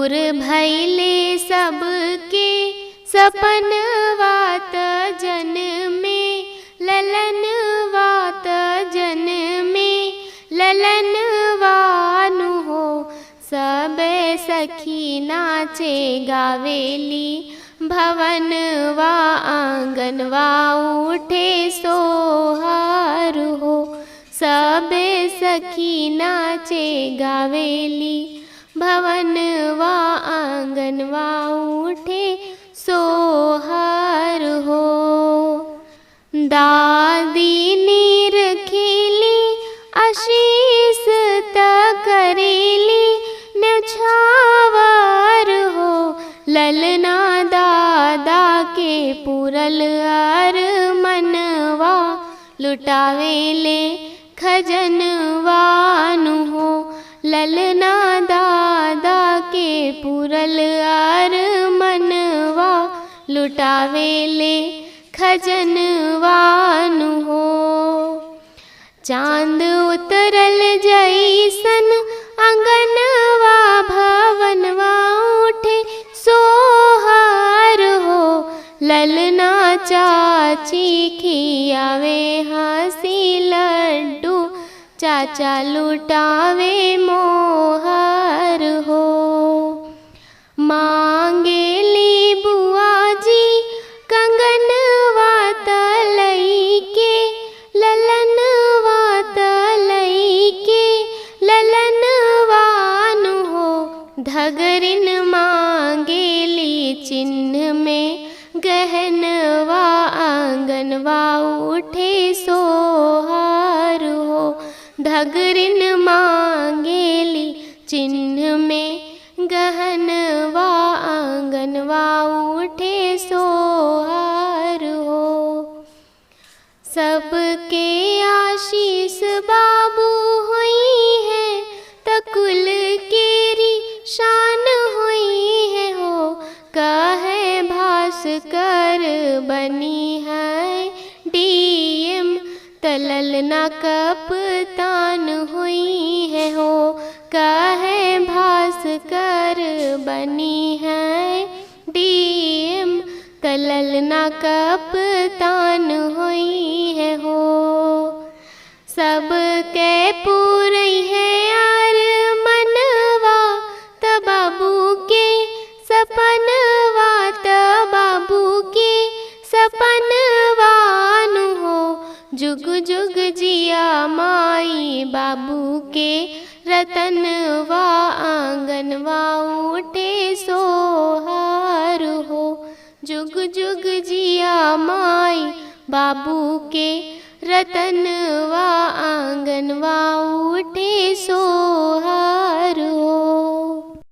पूर भैले सबके सपनवा त जन में ललनवा त जन में ललनवा नु हो। सबे सखी नाचे गावेली भवनवा आंगनवा उठे सोहार हो। सबे सखी नाचे गावेली भवनवा आंगनवा उठे सोहार हो। दादी नीर खिली आशीष त करेली न्यौछावर हो। ललना दादा के पूरल अर मनवा लुटावेले खजनवा नु हो। ललना दादा के पूरल अर मनवा लुटावेले खजनवा नु हो। चांद उतरल जैसन अंगनवा भवनवा उठे सोहार हो। ललना चाची खियावे हंसी लड्डू चाचा लुटावे मोहर हो। मांगेली बुआ जी कंगनवा तलई के ललनवा तलई के ललनवा नु हो। धगरिन मांगेली चिन्ह में गहनवा आंगनवा उठे सोहार हो। धगरिन मांगेली चिन्ह में गहनवा आंगनवा उठे सोहार हो। सबके आशीष बाबू हुई है त कुल केरी शान हुई है हो। कहे भास्कर बनी है डीएम त ललना कप्तान हुई है हो। कहे भास्कर बनी है डीएम त ललना कप्तान हुई है हो। सबके पूरई है यार मनवा त बाबू के सपनवा त बाबू के सपनवा नु हो। जुग जुग जिया माई बाबू के रतनवा आंगनवा उठे सोहार हो। जुग जुग जिया माई बाबू के रतनवा आंगनवा उठे सोहार।